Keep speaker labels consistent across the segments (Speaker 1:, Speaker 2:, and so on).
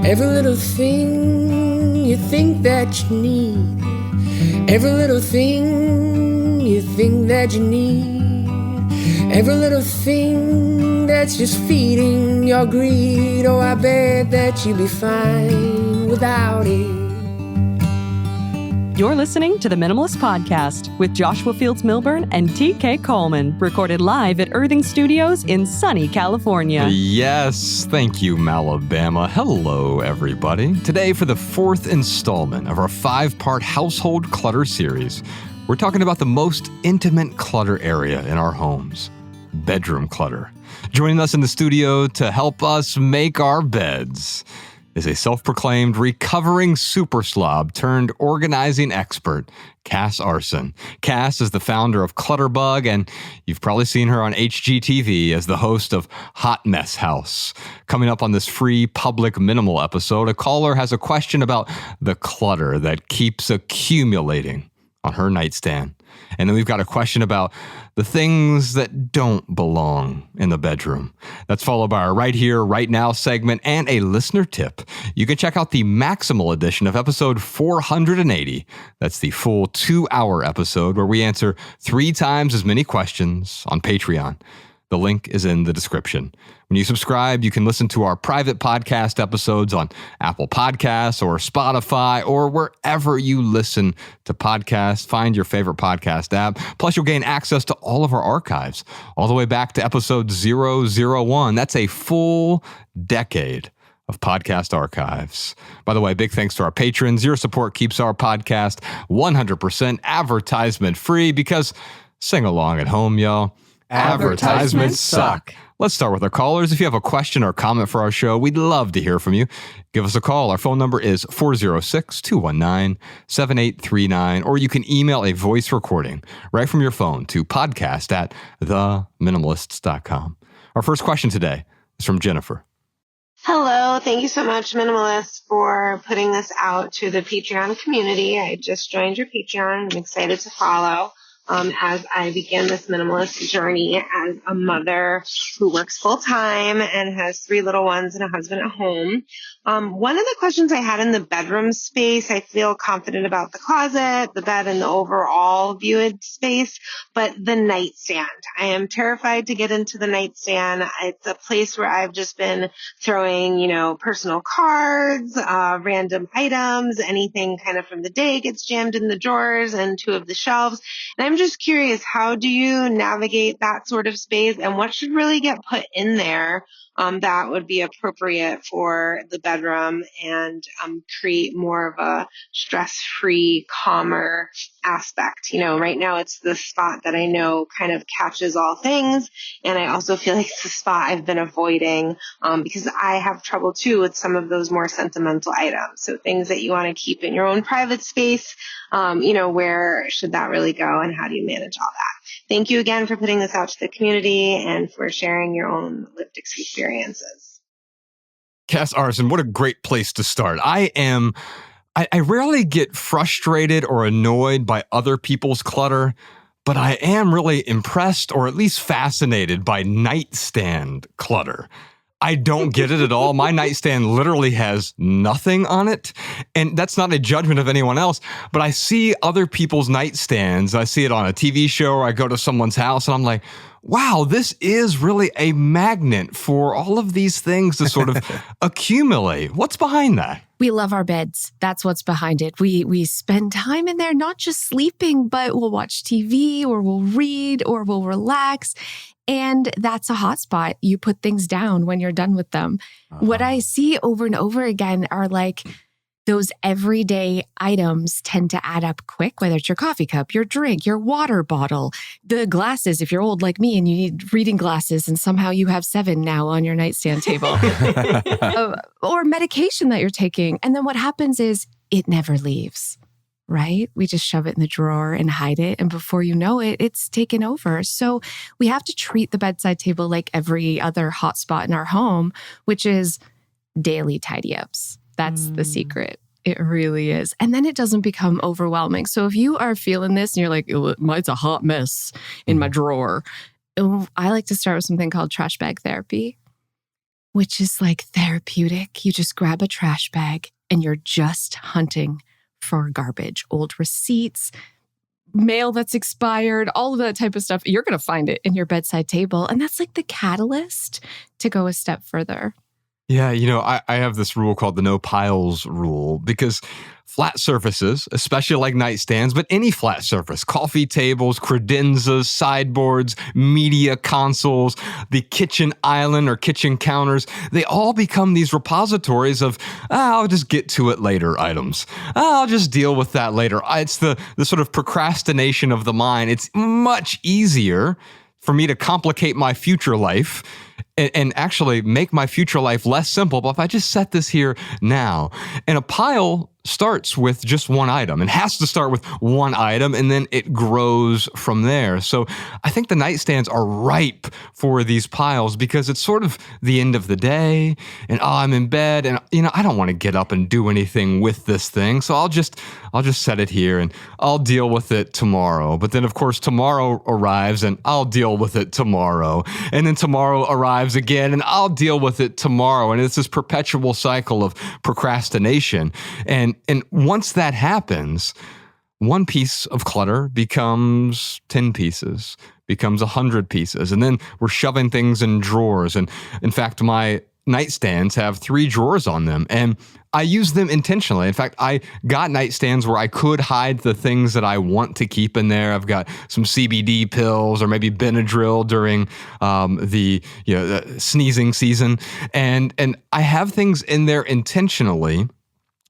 Speaker 1: Every little thing you think that you need. Every little thing you think that you need. Every little thing that's just feeding your greed. Oh, I bet that you'd be fine without it.
Speaker 2: You're listening to the Minimalist Podcast with Joshua Fields Milburn and TK Coleman, recorded live at Earthing Studios in sunny California.
Speaker 3: Yes, thank you, Malabama. Hello, everybody. Today, for the fourth installment of our 5-part Household Clutter series, we're talking about the most intimate clutter area in our homes, bedroom clutter. Joining us in the studio to help us make our beds is a self-proclaimed recovering super slob turned organizing expert, Cas Aarssen. Cas is the founder of Clutterbug, and you've probably seen her on HGTV as the host of Hot Mess House. Coming up on this free public minimal episode, a caller has a question about the clutter that keeps accumulating on her nightstand. And then we've got a question about the things that don't belong in the bedroom. That's followed by our Right Here, Right Now segment and a listener tip. You can check out the Maximal edition of episode 480. That's the full 2-hour episode where we answer 3 times as many questions on Patreon. The link is in the description. When you subscribe, you can listen to our private podcast episodes on Apple Podcasts or Spotify or wherever you listen to podcasts. Find your favorite podcast app. Plus, you'll gain access to all of our archives, all the way back to episode 001. That's a full decade of podcast archives. By the way, big thanks to our patrons. Your support keeps our podcast 100% advertisement free because sing along at home, y'all. Advertisements suck. Let's start with our callers. If you have a question or comment for our show, we'd love to hear from you. Give us a call. Our phone number is 406-219-7839, or you can email a voice recording right from your phone to podcast@theminimalists.com. Our first question today is from Jennifer.
Speaker 4: Hello. Thank you so much, Minimalists, for putting this out to the Patreon community. I just joined your Patreon. I'm excited to follow as I begin this minimalist journey as a mother who works full time and has 3 little ones and a husband at home. One of the questions I had in the bedroom space, I feel confident about the closet, the bed, and the overall viewed space, but the nightstand. I am terrified to get into the nightstand. It's a place where I've just been throwing, personal cards, random items, anything kind of from the day gets jammed in the drawers and 2 of the shelves. And I'm just curious, how do you navigate that sort of space, and what should really get put in there that would be appropriate for the bedroom and create more of a stress-free, calmer aspect? Right now it's the spot that I know kind of catches all things, and I also feel like it's the spot I've been avoiding because I have trouble too with some of those more sentimental items. So things that you want to keep in your own private space, where should that really go, and how do you manage all that? Thank you again for putting this out to the community and for sharing your own lived experiences.
Speaker 3: Cas Aarssen, what a great place to start. I rarely get frustrated or annoyed by other people's clutter, but I am really impressed or at least fascinated by nightstand clutter. I don't get it at all. My nightstand literally has nothing on it. And that's not a judgment of anyone else, but I see other people's nightstands. I see it on a TV show, or I go to someone's house and I'm like, wow, this is really a magnet for all of these things to sort of accumulate. What's behind that?
Speaker 5: We love our beds. That's what's behind it. We spend time in there, not just sleeping, but we'll watch TV or we'll read or we'll relax. And that's a hot spot. You put things down when you're done with them. What I see over and over again are like those everyday items tend to add up quick, whether it's your coffee cup, your drink, your water bottle, the glasses, if you're old like me and you need reading glasses and somehow you have 7 now on your nightstand table, or medication that you're taking. And then what happens is it never leaves, right? We just shove it in the drawer and hide it. And before you know it, it's taken over. So we have to treat the bedside table like every other hotspot in our home, which is daily tidy ups. That's the secret. It really is. And then it doesn't become overwhelming. So if you are feeling this and you're like, it's a hot mess in my drawer, I like to start with something called trash bag therapy, which is like therapeutic. You just grab a trash bag and you're just hunting for garbage, old receipts, mail that's expired, all of that type of stuff. You're going to find it in your bedside table. And that's like the catalyst to go a step further.
Speaker 3: Yeah, I have this rule called the no piles rule because flat surfaces, especially like nightstands, but any flat surface, coffee tables, credenzas, sideboards, media consoles, the kitchen island or kitchen counters, they all become these repositories of, I'll just get to it later items. I'll just deal with that later. It's the sort of procrastination of the mind. It's much easier for me to complicate my future life and actually make my future life less simple. But if I just set this here now, and a pile starts with just one item and has to start with one item, and then it grows from there. So I think the nightstands are ripe for these piles because it's sort of the end of the day and I'm in bed and I don't want to get up and do anything with this thing. So I'll just set it here and I'll deal with it tomorrow. But then of course tomorrow arrives and I'll deal with it tomorrow. And then tomorrow arrives again and I'll deal with it tomorrow. And it's this perpetual cycle of procrastination. And once that happens, one piece of clutter becomes 10 pieces, becomes 100 pieces. And then we're shoving things in drawers. And in fact, my nightstands have 3 drawers on them. And I use them intentionally. In fact, I got nightstands where I could hide the things that I want to keep in there. I've got some CBD pills or maybe Benadryl during the sneezing season. And I have things in there intentionally,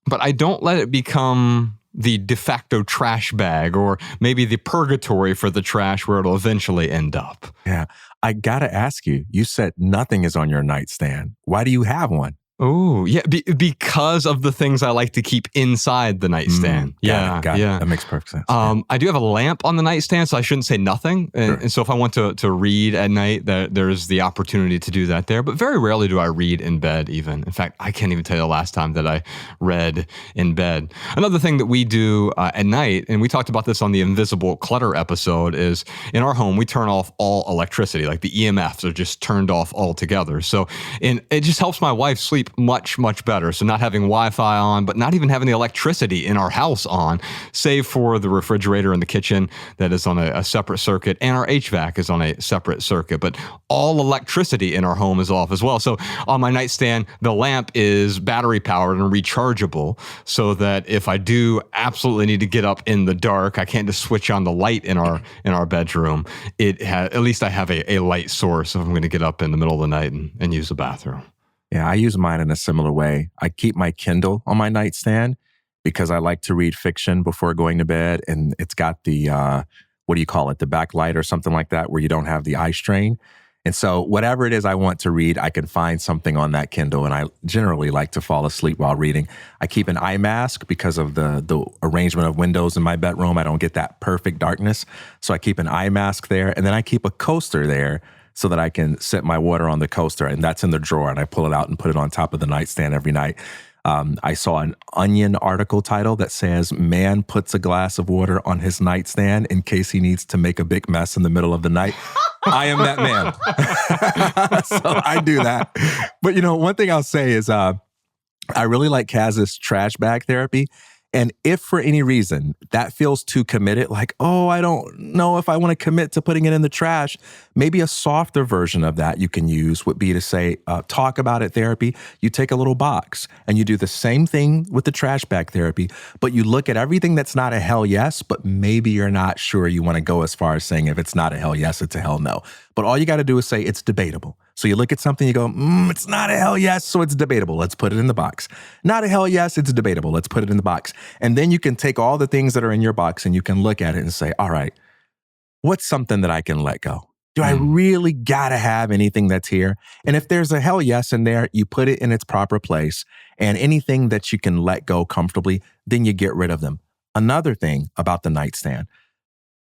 Speaker 3: but I don't let it become the de facto trash bag or maybe the purgatory for the trash where it'll eventually end up.
Speaker 6: Yeah. I got to ask you, you said nothing is on your nightstand. Why do you have one?
Speaker 3: Oh, yeah, because of the things I like to keep inside the nightstand.
Speaker 6: Got it. That makes perfect sense.
Speaker 3: I do have a lamp on the nightstand, so I shouldn't say nothing. And so if I want to read at night, there's the opportunity to do that there. But very rarely do I read in bed even. In fact, I can't even tell you the last time that I read in bed. Another thing that we do at night, and we talked about this on the Invisible Clutter episode, is in our home, we turn off all electricity. Like the EMFs are just turned off altogether. So it just helps my wife sleep much, much better. So not having Wi-Fi on, but not even having the electricity in our house on, save for the refrigerator in the kitchen that is on a separate circuit, and our HVAC is on a separate circuit. But all electricity in our home is off as well. So on my nightstand, the lamp is battery powered and rechargeable so that if I do absolutely need to get up in the dark, I can't just switch on the light in our bedroom. At least I have a light source if I'm going to get up in the middle of the night and use the bathroom.
Speaker 6: Yeah, I use mine in a similar way. I keep my Kindle on my nightstand because I like to read fiction before going to bed. And it's got the, what do you call it? The backlight or something like that where you don't have the eye strain. And so whatever it is I want to read, I can find something on that Kindle. And I generally like to fall asleep while reading. I keep an eye mask because of the arrangement of windows in my bedroom. I don't get that perfect darkness. So I keep an eye mask there. And then I keep a coaster there so that I can set my water on the coaster, and that's in the drawer, and I pull it out and put it on top of the nightstand every night. I saw an Onion article title that says, "Man puts a glass of water on his nightstand in case he needs to make a big mess in the middle of the night." I am that man. So I do that. But one thing I'll say is I really like Cas's trash bag therapy. And if for any reason that feels too committed, like, oh, I don't know if I want to commit to putting it in the trash, maybe a softer version of that you can use would be to say, talk about it therapy. You take a little box and you do the same thing with the trash bag therapy, but you look at everything that's not a hell yes, but maybe you're not sure you want to go as far as saying if it's not a hell yes, it's a hell no. But all you got to do is say it's debatable. So you look at something, you go, it's not a hell yes, so it's debatable. Let's put it in the box. Not a hell yes, it's debatable. Let's put it in the box. And then you can take all the things that are in your box and you can look at it and say, all right, what's something that I can let go? Do I really got to have anything that's here? And if there's a hell yes in there, you put it in its proper place. And anything that you can let go comfortably, then you get rid of them. Another thing about the nightstand,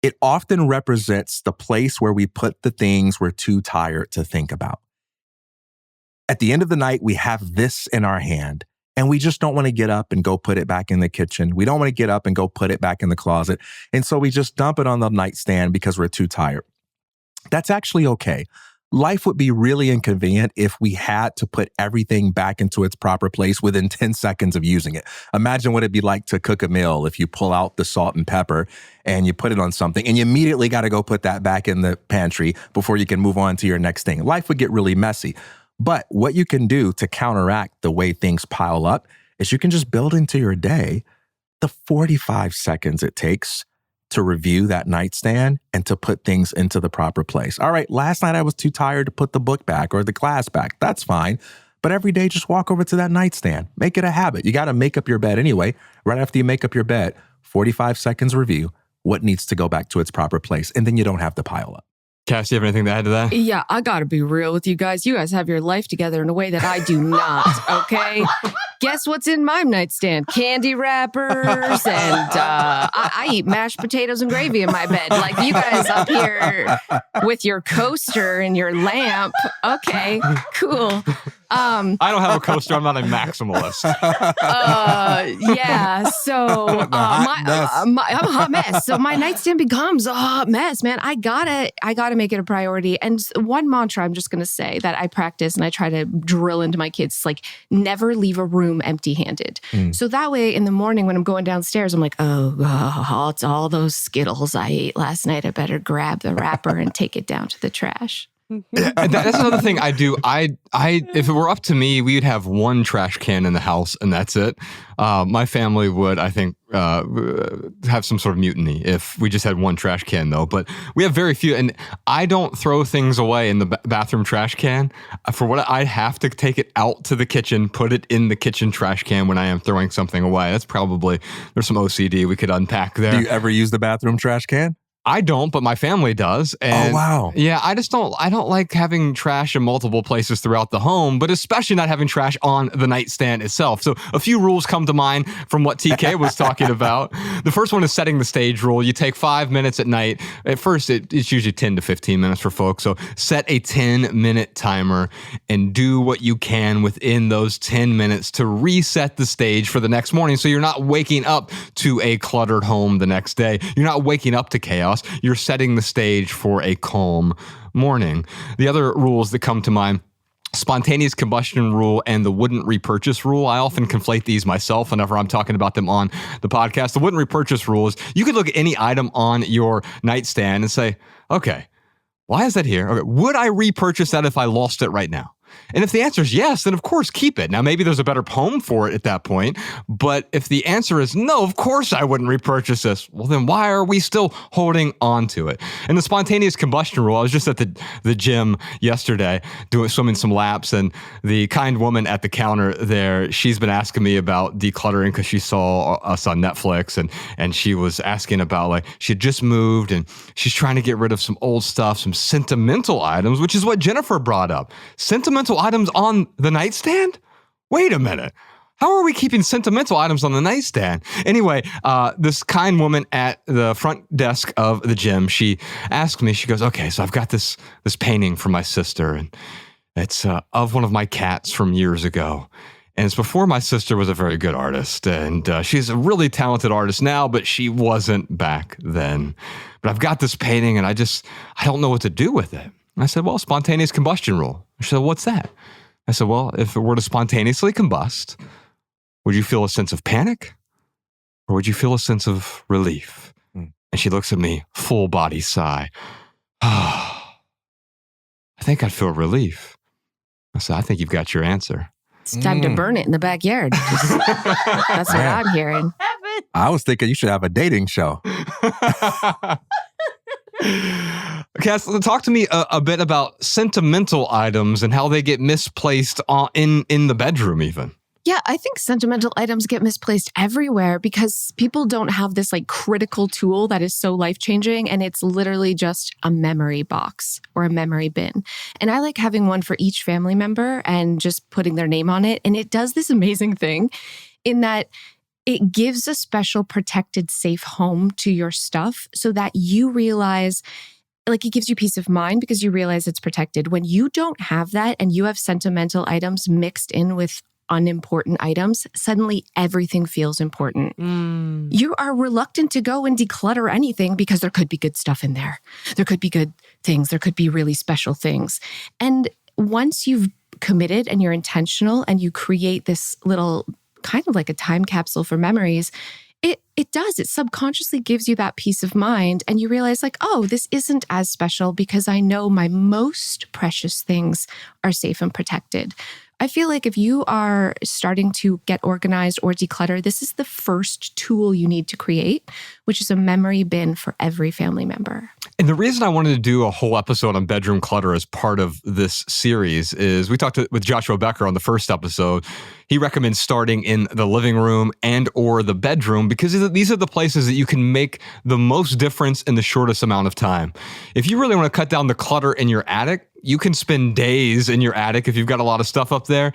Speaker 6: it often represents the place where we put the things we're too tired to think about. At the end of the night, we have this in our hand and we just don't want to get up and go put it back in the kitchen. We don't want to get up and go put it back in the closet. And so we just dump it on the nightstand because we're too tired. That's actually okay. life would be really inconvenient if we had to put everything back into its proper place within 10 seconds of using it. Imagine what it'd be like to cook a meal if you pull out the salt and pepper and you put it on something and you immediately got to go put that back in the pantry before you can move on to your next thing. Life would get really messy. But what you can do to counteract the way things pile up is you can just build into your day the 45 seconds it takes to review that nightstand and to put things into the proper place. All right, last night I was too tired to put the book back or the glass back. That's fine. But every day, just walk over to that nightstand. Make it a habit. You got to make up your bed anyway. Right after you make up your bed, 45 seconds review what needs to go back to its proper place. And then you don't have to pile up.
Speaker 3: Cass, do you have anything to add to that?
Speaker 5: Yeah, I gotta be real with you guys. You guys have your life together in a way that I do not, okay? Guess what's in my nightstand? Candy wrappers, and I eat mashed potatoes and gravy in my bed. Like you guys up here with your coaster and your lamp. Okay, cool.
Speaker 3: I don't have a coaster. I'm not a maximalist.
Speaker 5: Yeah. So I'm a hot mess. So my nightstand becomes a hot mess, man. I gotta make it a priority. And one mantra I'm just gonna say that I practice and I try to drill into my kids is like never leave a room empty-handed. So that way in the morning when I'm going downstairs, I'm like, oh, it's all those Skittles I ate last night. I better grab the wrapper and take it down to the trash.
Speaker 3: That's another thing I do. I if it were up to me, we would have one trash can in the house and that's it. My family would, I think, have some sort of mutiny if we just had one trash can though. But we have very few, and I don't throw things away in the bathroom trash can. For what I have to take it out to the kitchen, put it in the kitchen trash can when I am throwing something away. That's probably, there's some OCD we could unpack there.
Speaker 6: Do you ever use the bathroom trash can?
Speaker 3: I don't, but my family does. And
Speaker 6: oh, wow.
Speaker 3: Yeah, I don't like having trash in multiple places throughout the home, but especially not having trash on the nightstand itself. So a few rules come to mind from what TK was talking about. The first one is setting the stage rule. You take 5 minutes at night. At first, it's usually 10 to 15 minutes for folks. So set a 10-minute timer and do what you can within those 10 minutes to reset the stage for the next morning. So you're not waking up to a cluttered home the next day. You're not waking up to chaos. You're setting the stage for a calm morning. The other rules that come to mind, spontaneous combustion rule and the wouldn't repurchase rule. I often conflate these myself whenever I'm talking about them on the podcast. The wouldn't repurchase rule is you could look at any item on your nightstand and say, okay, why is that here? Okay, would I repurchase that if I lost it right now? And if the answer is yes, then of course keep it. Now, maybe there's a better home for it at that point. But if the answer is no, of course I wouldn't repurchase this. Well, then why are we still holding on to it? And the spontaneous combustion rule, I was just at the gym yesterday swimming some laps, and the kind woman at the counter there, she's been asking me about decluttering because she saw us on Netflix, and she was asking about, like, she had just moved and she's trying to get rid of some old stuff, some sentimental items, which is what Jennifer brought up. Sentimental items on the nightstand? Wait a minute. How are we keeping sentimental items on the nightstand? Anyway, this kind woman at the front desk of the gym, she asked me, she goes, okay, so I've got this painting from my sister, and it's of one of my cats from years ago. And it's before my sister was a very good artist, and she's a really talented artist now, but she wasn't back then. But I've got this painting, and I don't know what to do with it. And I said, well, spontaneous combustion rule. She said, what's that? I said, well, if it were to spontaneously combust, would you feel a sense of panic or would you feel a sense of relief? And she looks at me, full body sigh. I think I'd feel relief. I said, I think you've got your answer.
Speaker 5: It's time to burn it in the backyard. That's what I'm hearing.
Speaker 6: I was thinking you should have a dating show.
Speaker 3: Cass, talk to me a bit about sentimental items and how they get misplaced in the bedroom even.
Speaker 5: Yeah, I think sentimental items get misplaced everywhere because people don't have this like critical tool that is so life-changing, and it's literally just a memory box or a memory bin. And I like having one for each family member and just putting their name on it. And it does this amazing thing in that it gives a special protected, safe home to your stuff so that you realize, like, it gives you peace of mind because you realize it's protected. When you don't have that and you have sentimental items mixed in with unimportant items, suddenly everything feels important. You are reluctant to go and declutter anything because there could be good stuff in there. There could be good things. There could be really special things. And once you've committed and you're intentional and you create this little kind of like a time capsule for memories, it subconsciously gives you that peace of mind. And you realize like, oh, this isn't as special because I know my most precious things are safe and protected. I feel like if you are starting to get organized or declutter, this is the first tool you need to create, which is a memory bin for every family member.
Speaker 3: And the reason I wanted to do a whole episode on bedroom clutter as part of this series is we talked with Joshua Becker on the first episode. He recommends starting in the living room and or the bedroom because these are the places that you can make the most difference in the shortest amount of time. If you really want to cut down the clutter in your attic, you can spend days in your attic if you've got a lot of stuff up there,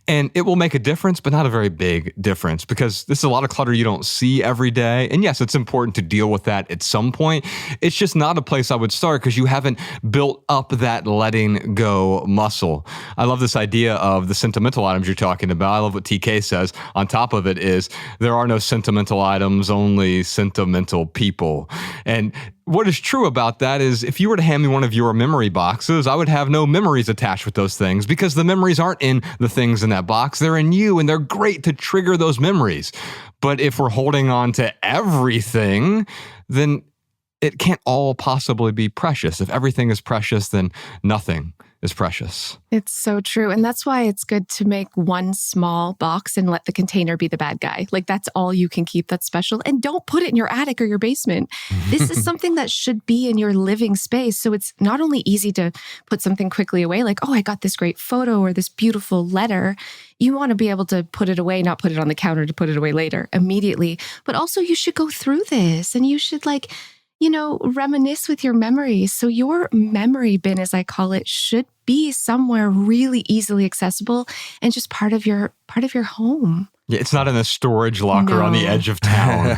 Speaker 3: and it will make a difference, but not a very big difference because this is a lot of clutter you don't see every day. And yes, it's important to deal with that at some point. It's just not a place I would start because you haven't built up that letting go muscle. I love this idea of the sentimental items you're talking about. I love what TK says. On top of it is there are no sentimental items, only sentimental people. And what is true about that is if you were to hand me one of your memory boxes, I would have no memories attached with those things because the memories aren't in the things in that box. They're in you, and they're great to trigger those memories. But if we're holding on to everything, then it can't all possibly be precious. If everything is precious, then nothing is precious.
Speaker 5: It's so true. And that's why it's good to make one small box and let the container be the bad guy. Like that's all you can keep that's special. And don't put it in your attic or your basement. This is something that should be in your living space. So it's not only easy to put something quickly away, like, oh, I got this great photo or this beautiful letter. You want to be able to put it away, not put it on the counter to put it away later immediately. But also you should go through this and you should reminisce with your memories. So your memory bin, as I call it, should be somewhere really easily accessible and just part of your home.
Speaker 3: Yeah, it's not in a storage locker on the edge of town.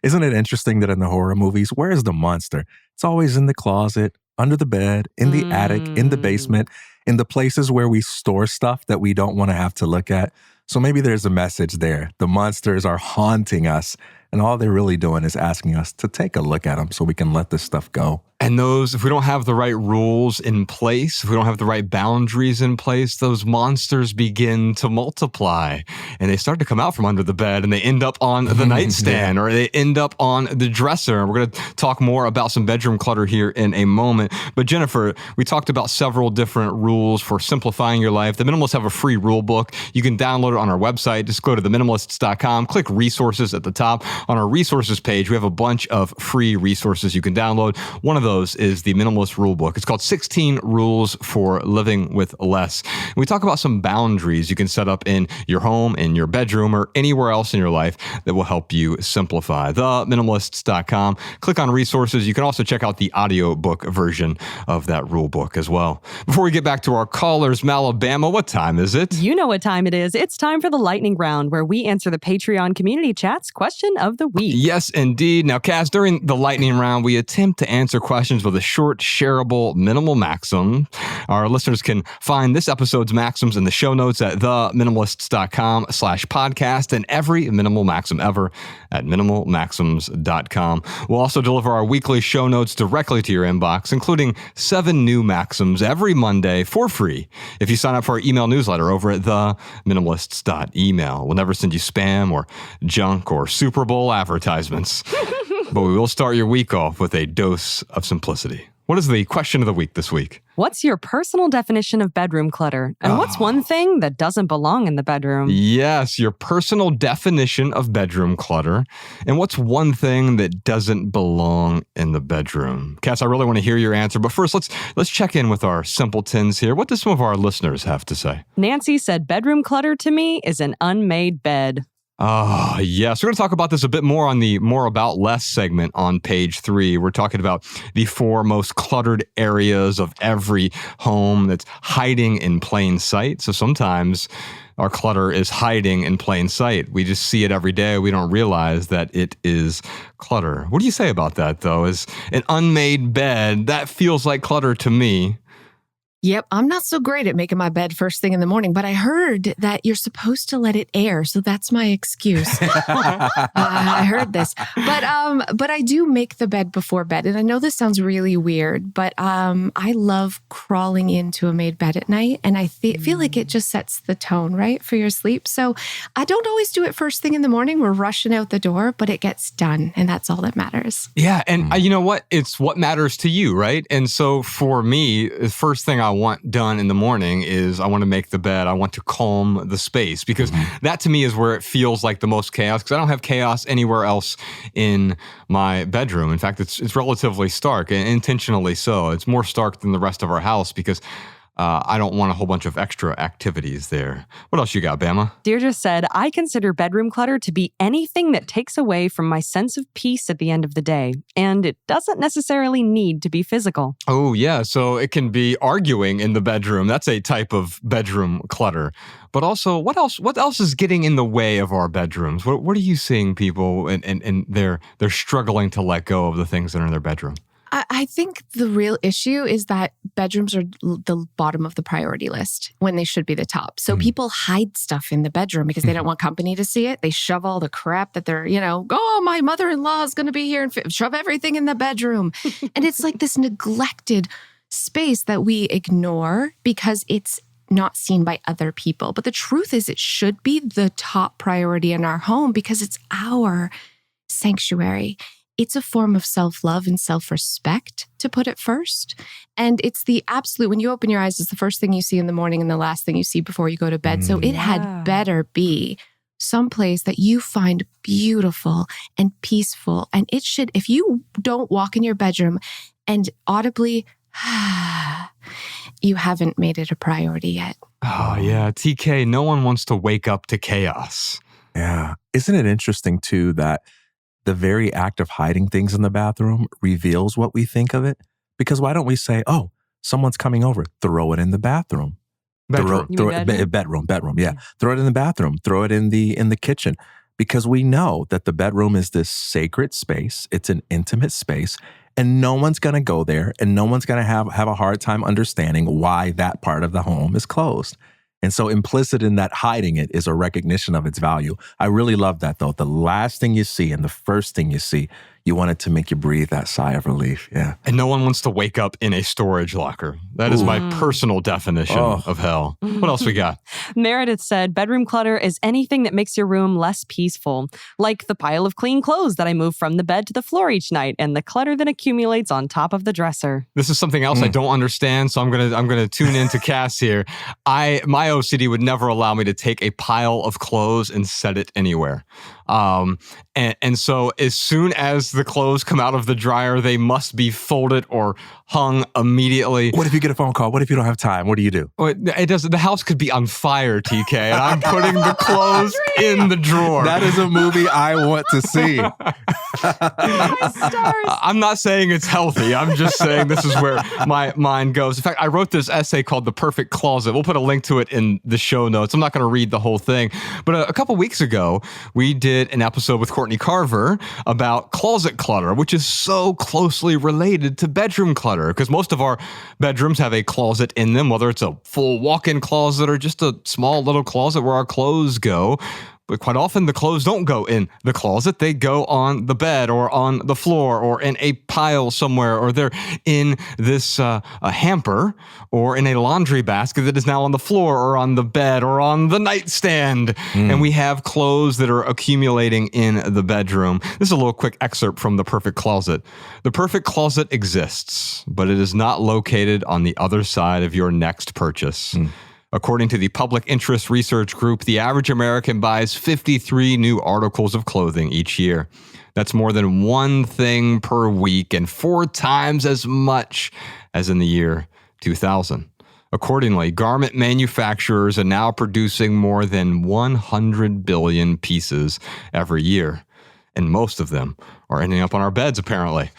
Speaker 6: Isn't it interesting that in the horror movies, where is the monster? It's always in the closet, under the bed, in the attic, in the basement, in the places where we store stuff that we don't want to have to look at. So maybe there's a message there. The monsters are haunting us, and all they're really doing is asking us to take a look at them so we can let this stuff go.
Speaker 3: And if we don't have the right rules in place, if we don't have the right boundaries in place, those monsters begin to multiply and they start to come out from under the bed and they end up on the nightstand or they end up on the dresser. And we're going to talk more about some bedroom clutter here in a moment. But Jennifer, we talked about several different rules for simplifying your life. The Minimalists have a free rule book. You can download it on our website. Just go to theminimalists.com, click resources at the top. On our resources page, we have a bunch of free resources you can download. One of those is the Minimalist Rule Book. It's called 16 Rules for Living with Less. And we talk about some boundaries you can set up in your home, in your bedroom, or anywhere else in your life that will help you simplify. Theminimalists.com. Click on resources. You can also check out the audiobook version of that rule book as well. Before we get back to our callers, Malabama, what time is it?
Speaker 2: You know what time it is. It's time for the lightning round where we answer the Patreon community chat's question of the week.
Speaker 3: Yes, indeed. Now, Cas, during the lightning round, we attempt to answer questions with a short, shareable, minimal maxim. Our listeners can find this episode's maxims in the show notes at theminimalists.com/podcast and every minimal maxim ever at minimalmaxims.com. We'll also deliver our weekly show notes directly to your inbox, including 7 new maxims every Monday for free if you sign up for our email newsletter over at theminimalists.email. We'll never send you spam or junk or Super Bowl advertisements. But we will start your week off with a dose of simplicity. What is the question of the week this week?
Speaker 2: What's your personal definition of bedroom clutter? And what's one thing that doesn't belong in the bedroom? Yes, your personal definition of bedroom clutter. And what's one thing that doesn't belong in the bedroom? Cas, I really want to hear your answer. But first, let's check in with our simpletons here. What do some of our listeners have to say? Nancy said, bedroom clutter to me is an unmade bed. Oh, yes. We're going to talk about this a bit more on the More About Less segment on page 3. We're talking about the 4 most cluttered areas of every home that's hiding in plain sight. So sometimes our clutter is hiding in plain sight. We just see it every day. We don't realize that it is clutter. What do you say about that, though? Is an unmade bed, that feels like clutter to me.
Speaker 5: Yep, I'm not so great at making my bed first thing in the morning, but I heard that you're supposed to let it air, so that's my excuse. I heard this, but I do make the bed before bed, and I know this sounds really weird, but I love crawling into a made bed at night, and I feel like it just sets the tone right for your sleep. So I don't always do it first thing in the morning. We're rushing out the door, but it gets done, and that's all that matters.
Speaker 3: Yeah, and you know what? It's what matters to you, right? And so for me, the first thing I want done in the morning is I want to make the bed. I want to calm the space because that to me is where it feels like the most chaos because I don't have chaos anywhere else in my bedroom. In fact, it's relatively stark and intentionally so. It's more stark than the rest of our house because I don't want a whole bunch of extra activities there. What else you got, Bama?
Speaker 2: Deirdre said, I consider bedroom clutter to be anything that takes away from my sense of peace at the end of the day. And it doesn't necessarily need to be physical.
Speaker 3: Oh, yeah. So it can be arguing in the bedroom. That's a type of bedroom clutter. But also, what else is getting in the way of our bedrooms? What are you seeing people and they're struggling to let go of the things that are in their bedroom?
Speaker 5: I think the real issue is that bedrooms are the bottom of the priority list when they should be the top. So people hide stuff in the bedroom because they don't want company to see it. They shove all the crap that they're, oh, my mother-in-law is going to be here and shove everything in the bedroom. And it's like this neglected space that we ignore because it's not seen by other people. But the truth is it should be the top priority in our home because it's our sanctuary. It's a form of self-love and self-respect to put it first. And it's the absolute, when you open your eyes, it's the first thing you see in the morning and the last thing you see before you go to bed. So it had better be someplace that you find beautiful and peaceful. And it should, if you don't walk in your bedroom and audibly, you haven't made it a priority yet.
Speaker 3: Oh, yeah. TK, no one wants to wake up to chaos.
Speaker 6: Yeah. Isn't it interesting, too, that the very act of hiding things in the bathroom reveals what we think of it? Because why don't we say, oh, someone's coming over, throw it in the bathroom.
Speaker 3: Bedroom.
Speaker 6: Bedroom. Yeah. Throw it in the bathroom. Throw it in the kitchen. Because we know that the bedroom is this sacred space. It's an intimate space. And no one's going to go there. And no one's going to have a hard time understanding why that part of the home is closed. And so implicit in that hiding it is a recognition of its value. I really love that, though. The last thing you see and the first thing you see, you want it to make you breathe that sigh of relief. Yeah.
Speaker 3: And no one wants to wake up in a storage locker. That is my personal definition of hell. What else we got?
Speaker 2: Meredith said, bedroom clutter is anything that makes your room less peaceful, like the pile of clean clothes that I move from the bed to the floor each night and the clutter that accumulates on top of the dresser.
Speaker 3: This is something else I don't understand, so I'm gonna tune into Cas here. My OCD would never allow me to take a pile of clothes and set it anywhere. And so as soon as the clothes come out of the dryer, they must be folded or hung immediately.
Speaker 6: What if you get a phone call? What if you don't have time? What do you do?
Speaker 3: It doesn't. The house could be on fire, TK, and I'm putting the clothes in the drawer.
Speaker 6: That is a movie I want to see.
Speaker 3: I'm not saying it's healthy. I'm just saying this is where my mind goes. In fact, I wrote this essay called The Perfect Closet. We'll put a link to it in the show notes. I'm not going to read the whole thing. But a couple weeks ago, we did an episode with Courtney Carver about closet clutter, which is so closely related to bedroom clutter because most of our bedrooms have a closet in them, whether it's a full walk-in closet or just a small little closet where our clothes go. But quite often the clothes don't go in the closet. They go on the bed or on the floor or in a pile somewhere, or they're in this a hamper or in a laundry basket that is now on the floor or on the bed or on the nightstand. And we have clothes that are accumulating in the bedroom. This is a little quick excerpt from The Perfect Closet. The perfect closet exists, but it is not located on the other side of your next purchase. According to the Public Interest Research Group, the average American buys 53 new articles of clothing each year. That's more than one thing per week and 4 times as much as in the year 2000. Accordingly, garment manufacturers are now producing more than 100 billion pieces every year. And most of them are ending up on our beds, apparently.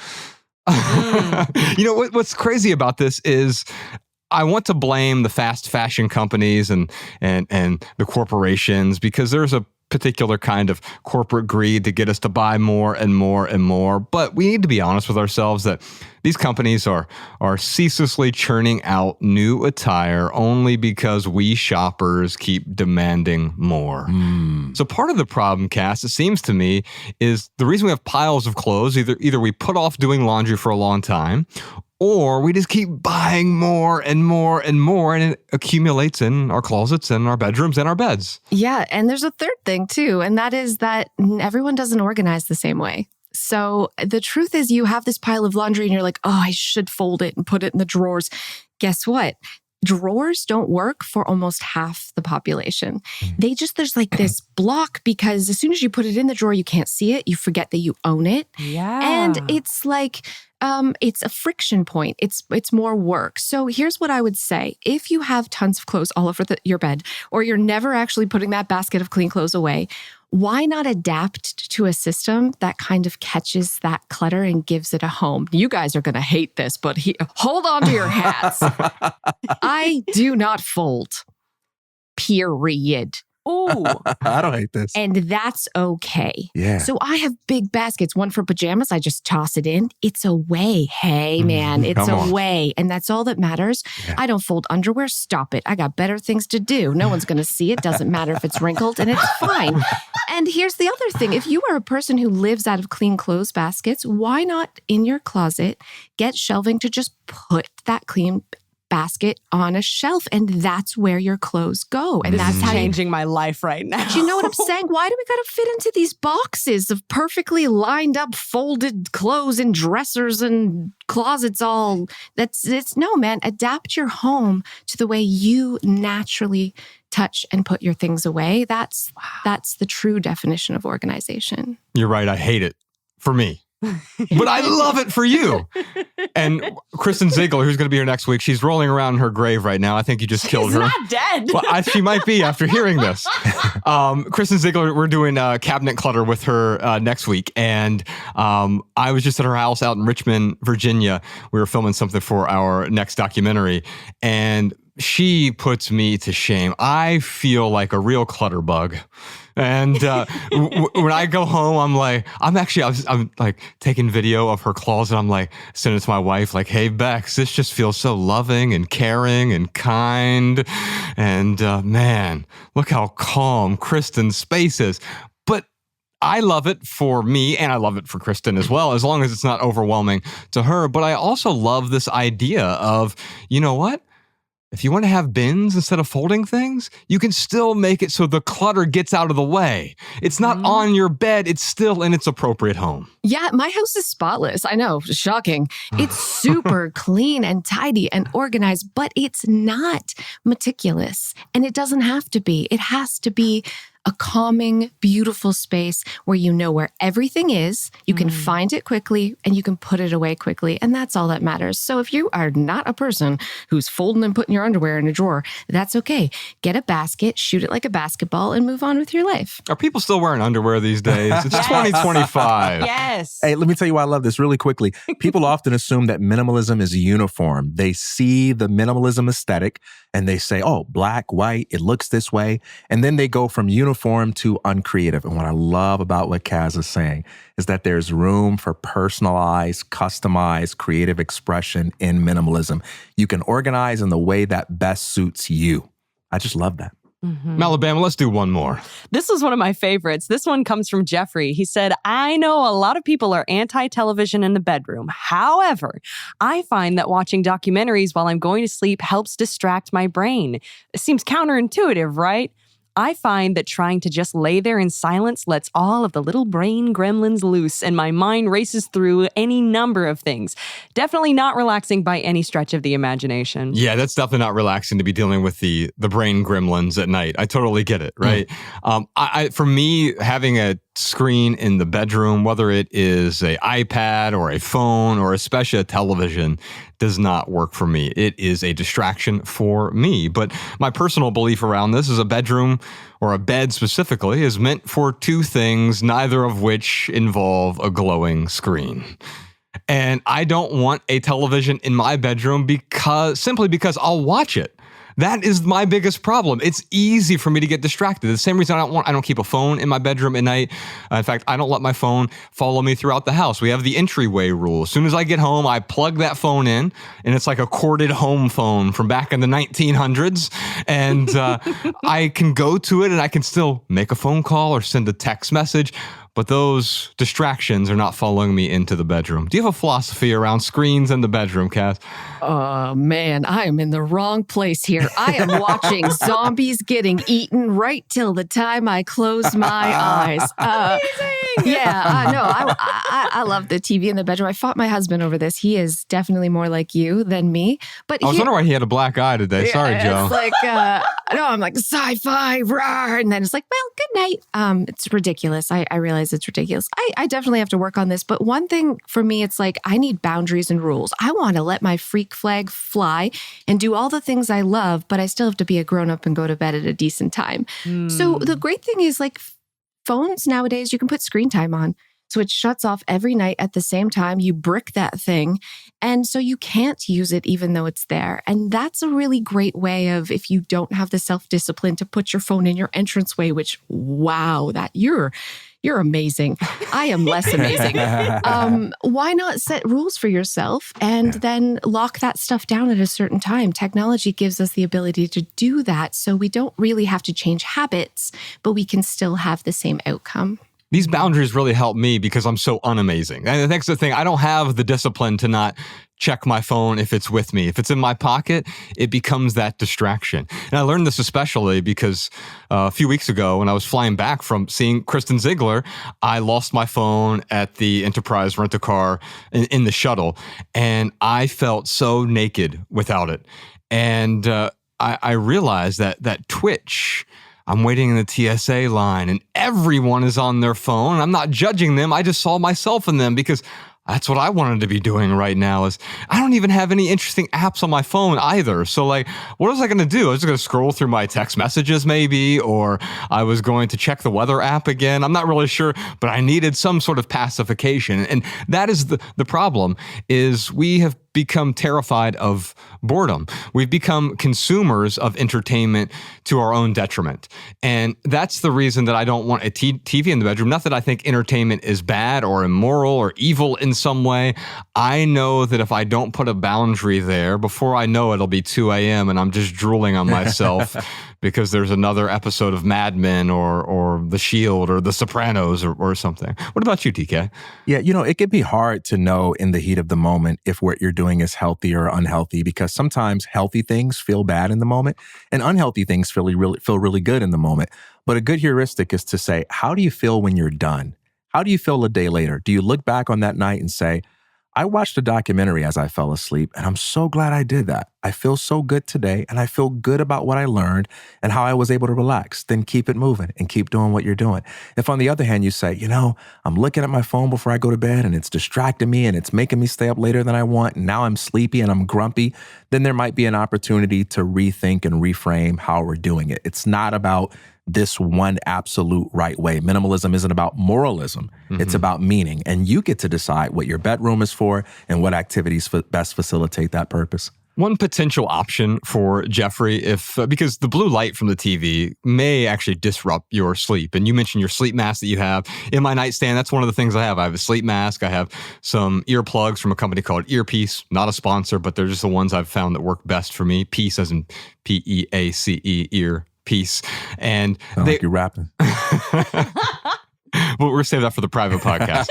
Speaker 3: You know, what's crazy about this is I want to blame the fast fashion companies and the corporations because there's a particular kind of corporate greed to get us to buy more and more and more. But we need to be honest with ourselves that these companies are ceaselessly churning out new attire only because we shoppers keep demanding more. So part of the problem, Cas, it seems to me, is the reason we have piles of clothes, either we put off doing laundry for a long time, or we just keep buying more and more and more, and it accumulates in our closets and our bedrooms and our beds.
Speaker 5: Yeah, and there's a third thing too, and that is that everyone doesn't organize the same way. So the truth is you have this pile of laundry and you're like, oh, I should fold it and put it in the drawers. Guess what? Drawers don't work for almost half the population. There's like this block because as soon as you put it in the drawer, you can't see it. You forget that you own it.
Speaker 1: Yeah.
Speaker 5: And it's like, it's a friction point. It's more work. So here's what I would say. If you have tons of clothes all over your bed, or you're never actually putting that basket of clean clothes away, why not adapt to a system that kind of catches that clutter and gives it a home? You guys are going to hate this, but hold on to your hats. I do not fold. Period.
Speaker 1: Oh,
Speaker 6: I don't hate this.
Speaker 5: And that's okay.
Speaker 6: Yeah.
Speaker 5: So I have big baskets, one for pajamas. I just toss it in. It's away. Hey, man, it's away. And that's all that matters. Yeah. I don't fold underwear. Stop it. I got better things to do. No one's going to see it. Doesn't matter if it's wrinkled and it's fine. And here's the other thing. If you are a person who lives out of clean clothes baskets, why not in your closet get shelving to just put that clean basket on a shelf, and that's where your clothes go. And that's how
Speaker 1: changing my life right now.
Speaker 5: Do you know what I'm saying? Why do we got to fit into these boxes of perfectly lined up folded clothes and dressers and closets? No, man. Adapt your home to the way you naturally touch and put your things away. That's the true definition of organization.
Speaker 3: You're right. I hate it for me. But I love it for you. And Kristen Ziegler, who's going to be here next week, she's rolling around in her grave right now. I think you just killed her.
Speaker 1: She's not dead.
Speaker 3: Well, she might be after hearing this. Kristen Ziegler, we're doing cabinet clutter with her next week. And I was just at her house out in Richmond, Virginia. We were filming something for our next documentary. And she puts me to shame. I feel like a real clutter bug. And when I go home, I'm like taking video of her closet. I'm like sending it to my wife, like, "Hey Bex, this just feels so loving and caring and kind." And man, look how calm Kristen's space is. But I love it for me, and I love it for Kristen as well, as long as it's not overwhelming to her. But I also love this idea of, you know what? If you want to have bins instead of folding things, you can still make it so the clutter gets out of the way. It's not on your bed. It's still in its appropriate home.
Speaker 5: Yeah, my house is spotless. I know, shocking. It's super clean and tidy and organized, but it's not meticulous. And it doesn't have to be. It has to be a calming, beautiful space where you know where everything is, you can find it quickly, and you can put it away quickly. And that's all that matters. So if you are not a person who's folding and putting your underwear in a drawer, that's okay. Get a basket, shoot it like a basketball, and move on with your life.
Speaker 3: Are people still wearing underwear these days? It's 2025.
Speaker 1: Yes.
Speaker 6: Hey, let me tell you why I love this really quickly. People often assume that minimalism is uniform. They see the minimalism aesthetic and they say, oh, black, white, it looks this way. And then they go from uniform to uncreative. And what I love about what Cas is saying is that there's room for personalized, customized, creative expression in minimalism. You can organize in the way that best suits you. I just love that.
Speaker 3: Alabama, let's do one more.
Speaker 1: This was one of my favorites. This one comes from Jeffrey. He said, I know a lot of people are anti-television in the bedroom. However, I find that watching documentaries while I'm going to sleep helps distract my brain. It seems counterintuitive, right? I find that trying to just lay there in silence lets all of the little brain gremlins loose and my mind races through any number of things. Definitely not relaxing by any stretch of the imagination.
Speaker 3: Yeah, that's definitely not relaxing to be dealing with the brain gremlins at night. I totally get it, right? For me, having a screen in the bedroom, whether it is an iPad or a phone or especially a television, does not work for me. It is a distraction for me. But my personal belief around this is a bedroom, or a bed specifically, is meant for two things, neither of which involve a glowing screen. And I don't want a television in my bedroom simply because I'll watch it. That is my biggest problem. It's easy for me to get distracted. The same reason I don't keep a phone in my bedroom at night. In fact, I don't let my phone follow me throughout the house. We have the entryway rule. As soon as I get home, I plug that phone in, and it's like a corded home phone from back in the 1900s. And I can go to it and I can still make a phone call or send a text message. But those distractions are not following me into the bedroom. Do you have a philosophy around screens in the bedroom, Cas?
Speaker 5: Oh, man, I am in the wrong place here. I am watching zombies getting eaten right till the time I close my eyes. I love the TV in the bedroom. I fought my husband over this. He is definitely more like you than me. But
Speaker 3: I was wondering why he had a black eye today. Sorry, Joe.
Speaker 5: It's like, I'm like, sci-fi, rawr. And then it's like, well, good night. It's ridiculous. I realize it's ridiculous. I definitely have to work on this. But one thing for me, it's like, I need boundaries and rules. I want to let my freak flag fly and do all the things I love, but I still have to be a grown-up and go to bed at a decent time. So the great thing is, like, phones nowadays, you can put screen time on. So it shuts off every night at the same time. You brick that thing. And so you can't use it even though it's there. And that's a really great way of, if you don't have the self-discipline, to put your phone in your entranceway, which, wow, that you're amazing. I am less amazing. Why not set rules for yourself and then lock that stuff down at a certain time? Technology gives us the ability to do that. So we don't really have to change habits, but we can still have the same outcome.
Speaker 3: These boundaries really help me because I'm so unamazing. And that's the thing. I don't have the discipline to not check my phone if it's with me. If it's in my pocket, it becomes that distraction. And I learned this especially because a few weeks ago when I was flying back from seeing Kristen Ziegler, I lost my phone at the Enterprise rent-a-car in the shuttle. And I felt so naked without it. And I realized that twitch. I'm waiting in the TSA line and everyone is on their phone. I'm not judging them. I just saw myself in them because that's what I wanted to be doing right now. Is I don't even have any interesting apps on my phone either. So like, what was I going to do? I was just going to scroll through my text messages maybe, or I was going to check the weather app again. I'm not really sure, but I needed some sort of pacification. And that is the problem, is we have become terrified of boredom. We've become consumers of entertainment to our own detriment. And that's the reason that I don't want a TV in the bedroom. Not that I think entertainment is bad or immoral or evil in some way. I know that if I don't put a boundary there, before I know it, it'll be 2 a.m. and I'm just drooling on myself because there's another episode of Mad Men or The Shield or The Sopranos or something. What about you, TK?
Speaker 6: Yeah, it can be hard to know in the heat of the moment if what you're doing is healthy or unhealthy, because sometimes healthy things feel bad in the moment and unhealthy things feel really good in the moment. But a good heuristic is to say, how do you feel when you're done? How do you feel a day later? Do you look back on that night and say, I watched a documentary as I fell asleep, and I'm so glad I did that. I feel so good today, and I feel good about what I learned and how I was able to relax. Then keep it moving and keep doing what you're doing. If on the other hand, you say, I'm looking at my phone before I go to bed, and it's distracting me, and it's making me stay up later than I want, and now I'm sleepy and I'm grumpy, then there might be an opportunity to rethink and reframe how we're doing it. It's not about this one absolute right way. Minimalism isn't about moralism. It's about meaning. And you get to decide what your bedroom is for and what activities best facilitate that purpose.
Speaker 3: One potential option for Jeffrey, because the blue light from the TV may actually disrupt your sleep. And you mentioned your sleep mask that you have. In my nightstand, that's one of the things I have. I have a sleep mask. I have some earplugs from a company called Earpiece. Not a sponsor, but they're just the ones I've found that work best for me. Peace as in Peace, ear. Peace. And
Speaker 6: like you're rapping.
Speaker 3: But we're saving that for the private podcast.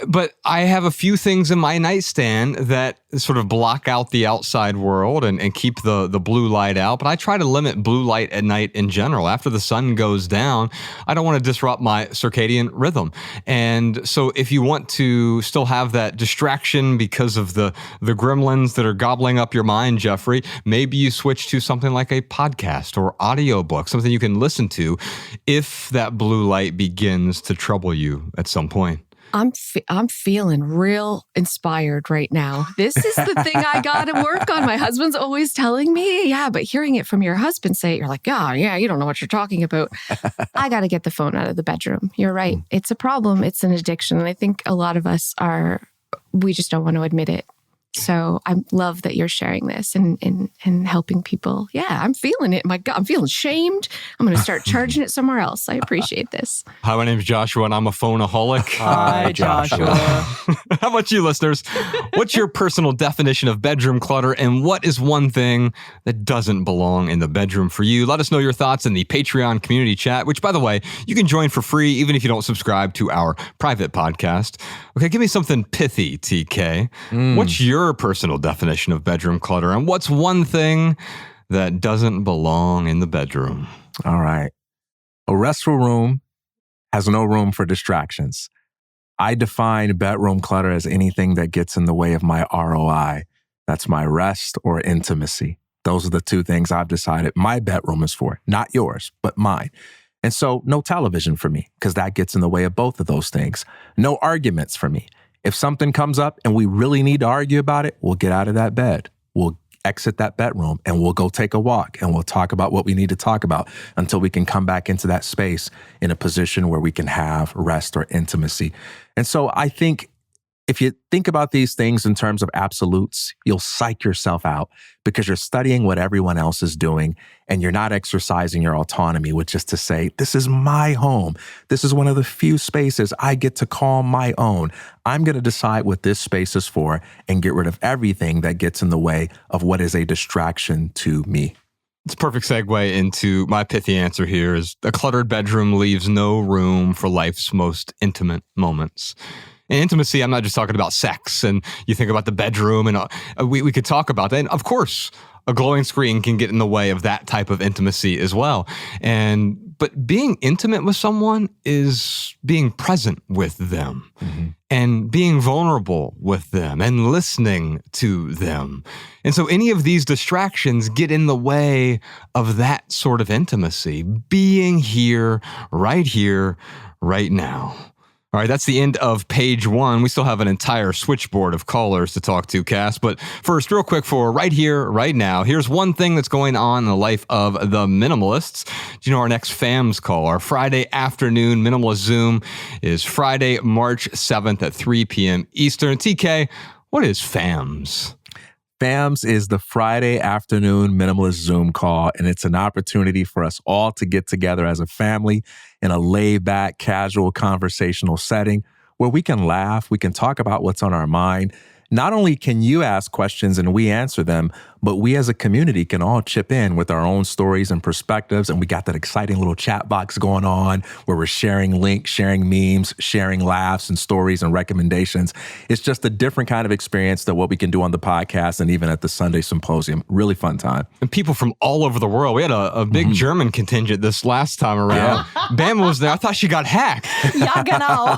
Speaker 3: But I have a few things in my nightstand that sort of block out the outside world and keep the blue light out. But I try to limit blue light at night in general. After the sun goes down, I don't want to disrupt my circadian rhythm. And so if you want to still have that distraction because of the gremlins that are gobbling up your mind, Jeffrey, maybe you switch to something like a podcast or audiobook, something you can listen to if that blue light begins to trouble you at some point.
Speaker 5: I'm feeling real inspired right now. This is the thing I got to work on. My husband's always telling me, yeah, but hearing it from your husband say it, you're like, oh, yeah, you don't know what you're talking about. I got to get the phone out of the bedroom. You're right. It's a problem. It's an addiction. And I think a lot of us we just don't want to admit it. So I love that you're sharing this and helping people. Yeah, I'm feeling it. My God, I'm feeling shamed. I'm going to start charging it somewhere else. I appreciate this.
Speaker 2: Hi, my name's Joshua, and I'm a phoneaholic.
Speaker 3: Hi, Joshua.
Speaker 2: How about you, listeners? What's your personal definition of bedroom clutter, and what is one thing that doesn't belong in the bedroom for you? Let us know your thoughts in the Patreon community chat, which, by the way, you can join for free even if you don't subscribe to our private podcast. Okay, give me something pithy, TK. What's your personal definition of bedroom clutter, and what's one thing that doesn't belong in the bedroom?
Speaker 6: All right. A restful room has no room for distractions. I define bedroom clutter as anything that gets in the way of my ROI. That's my rest or intimacy. Those are the two things I've decided my bedroom is for, not yours, but mine. And so no television for me, because that gets in the way of both of those things. No arguments for me. If something comes up and we really need to argue about it, we'll get out of that bed. We'll exit that bedroom and we'll go take a walk and we'll talk about what we need to talk about until we can come back into that space in a position where we can have rest or intimacy. And so I think if you think about these things in terms of absolutes, you'll psych yourself out because you're studying what everyone else is doing and you're not exercising your autonomy, which is to say, this is my home. This is one of the few spaces I get to call my own. I'm going to decide what this space is for and get rid of everything that gets in the way of what is a distraction to me.
Speaker 2: It's a perfect segue into my pithy answer here is a cluttered bedroom leaves no room for life's most intimate moments. And intimacy, I'm not just talking about sex, and you think about the bedroom, and we could talk about that. And of course, a glowing screen can get in the way of that type of intimacy as well. But being intimate with someone is being present with them and being vulnerable with them and listening to them. And so any of these distractions get in the way of that sort of intimacy, being here, right now. All right, that's the end of page 1. We still have an entire switchboard of callers to talk to, Cas. But first, real quick for right here, right now, here's one thing that's going on in the life of the Minimalists. Do you know our next FAMS call? Our Friday afternoon Minimalist Zoom is Friday, March 7th at 3 p.m. Eastern. TK, what is FAMS?
Speaker 6: FAMS is the Friday afternoon Minimalist Zoom call, and it's an opportunity for us all to get together as a family in a laid-back, casual, conversational setting where we can laugh, we can talk about what's on our mind. Not only can you ask questions and we answer them, but we as a community can all chip in with our own stories and perspectives. And we got that exciting little chat box going on where we're sharing links, sharing memes, sharing laughs and stories and recommendations. It's just a different kind of experience than what we can do on the podcast and even at the Sunday Symposium. Really fun time.
Speaker 2: And people from all over the world. We had a big German contingent this last time around. Yeah. Bama was there. I thought she got hacked.
Speaker 5: Ja, genau.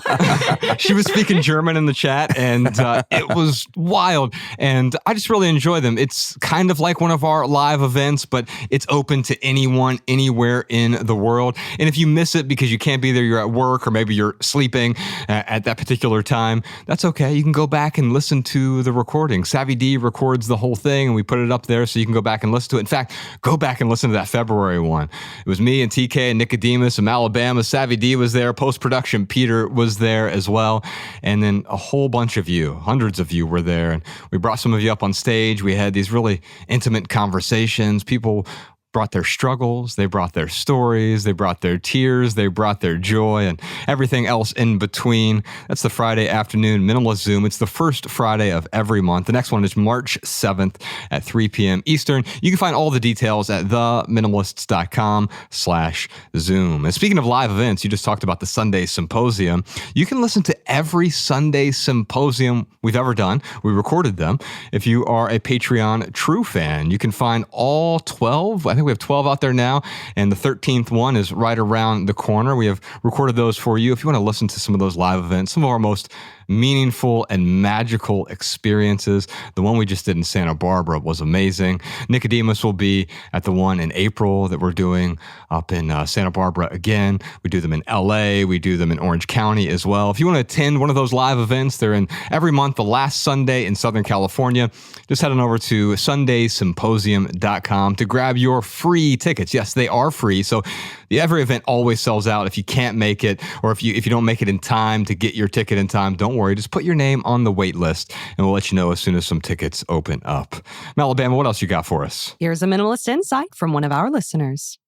Speaker 2: She was speaking German in the chat, and it was wild. And I just really enjoy them. It's kind of like one of our live events, but it's open to anyone, anywhere in the world. And if you miss it because you can't be there, you're at work, or maybe you're sleeping at that particular time, that's okay. You can go back and listen to the recording. Savvy D records the whole thing, and we put it up there so you can go back and listen to it. In fact, go back and listen to that February one. It was me and TK and Nicodemus from Alabama. Savvy D was there. Post-production Peter was there as well. And then a whole bunch of you, hundreds of you were there. And we brought some of you up on stage. We had these really intimate conversations. People brought their struggles, they brought their stories, they brought their tears, they brought their joy, and everything else in between. That's the Friday afternoon Minimalist Zoom. It's the first Friday of every month. The next one is March 7th at 3 p.m. Eastern. You can find all the details at theminimalists.com/Zoom. And speaking of live events, you just talked about the Sunday Symposium. You can listen to every Sunday Symposium we've ever done. We recorded them. If you are a Patreon true fan, you can find all 12. I think we have 12 out there now, and the 13th one is right around the corner. We have recorded those for you. If you want to listen to some of those live events, some of our most meaningful and magical experiences. The one we just did in Santa Barbara was amazing. Nicodemus will be at the one in April that we're doing up in Santa Barbara again. We do them in LA. We do them in Orange County as well. If you want to attend one of those live events, they're in every month, the last Sunday in Southern California. Just head on over to sundaysymposium.com to grab your free tickets. Yes, they are free. So every event always sells out. If you can't make it, or if you don't make it in time to get your ticket in time, don't
Speaker 3: don't worry. Just put your name on the wait list, and we'll let you know as soon as some tickets open up. Alabama, what else you got for us?
Speaker 2: Here's a minimalist insight from one of our listeners.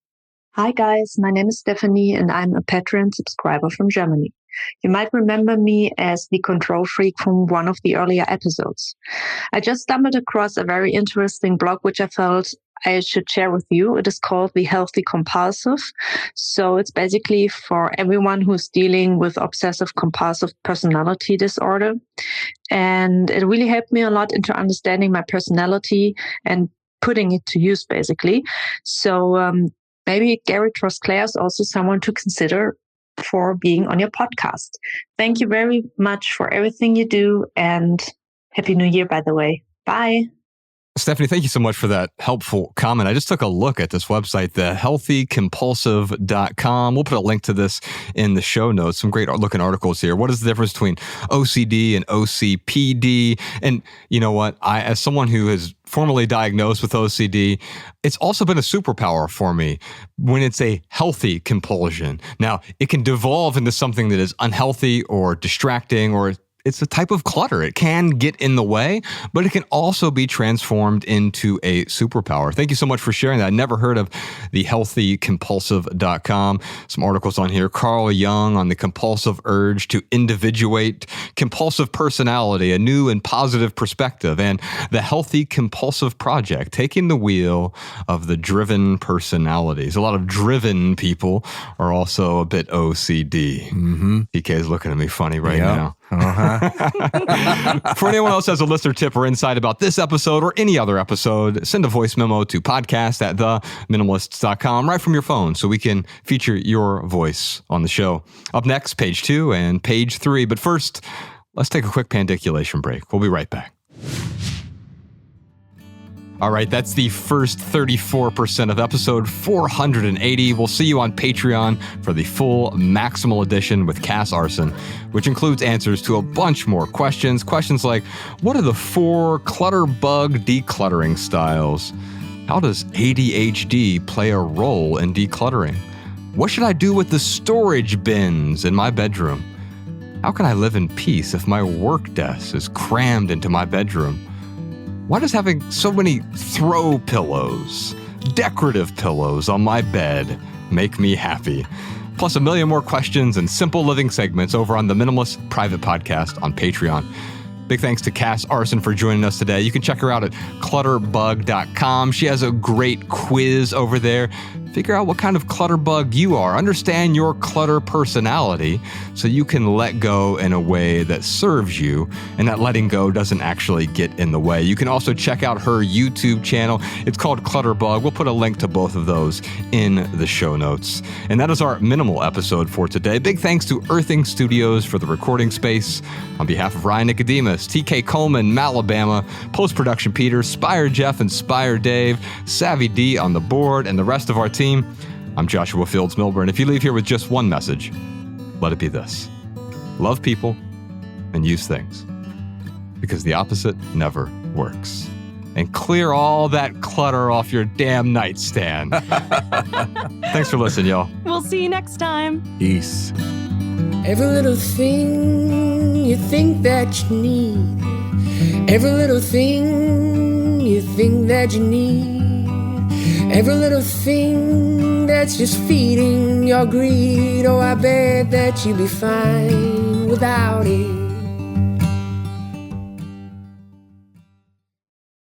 Speaker 7: Hi guys, my name is Stephanie and I'm a Patreon subscriber from Germany. You might remember me as the control freak from one of the earlier episodes. I just stumbled across a very interesting blog which I felt I should share with you. It is called The Healthy Compulsive. So it's basically for everyone who's dealing with obsessive compulsive personality disorder. And it really helped me a lot into understanding my personality and putting it to use basically. So maybe Gary Trosclair is also someone to consider for being on your podcast. Thank you very much for everything you do, and Happy New Year, by the way. Bye.
Speaker 3: Stephanie, thank you so much for that helpful comment. I just took a look at this website, thehealthycompulsive.com. We'll put a link to this in the show notes. Some great looking articles here. What is the difference between OCD and OCPD? And you know what? As someone who is formally diagnosed with OCD, it's also been a superpower for me when it's a healthy compulsion. Now, it can devolve into something that is unhealthy or distracting, or it's a type of clutter. It can get in the way, but it can also be transformed into a superpower. Thank you so much for sharing that. I never heard of thehealthycompulsive.com. Some articles on here. Carl Jung on the compulsive urge to individuate, compulsive personality, a new and positive perspective, and the Healthy Compulsive Project, taking the wheel of the driven personalities. A lot of driven people are also a bit OCD. DK is looking at me funny right now. For anyone else who has a listener tip or insight about this episode or any other episode, send a voice memo to podcast@theminimalists.com right from your phone so we can feature your voice on the show. Up next, page 2 and page 3. But first, let's take a quick pandiculation break. We'll be right back. All right, that's the first 34% of episode 480. We'll see you on Patreon for the full Maximal Edition with Cas Aarssen, which includes answers to a bunch more questions. Questions like, what are the 4 clutter bug decluttering styles? How does ADHD play a role in decluttering? What should I do with the storage bins in my bedroom? How can I live in peace if my work desk is crammed into my bedroom? Why does having so many throw pillows, decorative pillows on my bed make me happy? Plus a million more questions and simple living segments over on the Minimalist Private Podcast on Patreon. Big thanks to Cas Aarssen for joining us today. You can check her out at clutterbug.com. She has a great quiz over there. Figure out what kind of clutter bug you are. Understand your clutter personality so you can let go in a way that serves you and that letting go doesn't actually get in the way. You can also check out her YouTube channel. It's called Clutter Bug. We'll put a link to both of those in the show notes. And that is our minimal episode for today. Big thanks to Earthing Studios for the recording space. On behalf of Ryan Nicodemus, TK Coleman, Malabama, post-production Peter, Spire Jeff, and Spire Dave, Savvy D on the board, and the rest of our team, I'm Joshua Fields Milburn. If you leave here with just one message, let it be this: love people and use things, because the opposite never works. And clear all that clutter off your damn nightstand. Thanks for listening, y'all.
Speaker 2: We'll see you next time.
Speaker 6: Peace.
Speaker 1: Every little thing you think that you need, every little thing you think that you need, every little thing that's just feeding your greed. Oh, I bet that you'd be fine without it.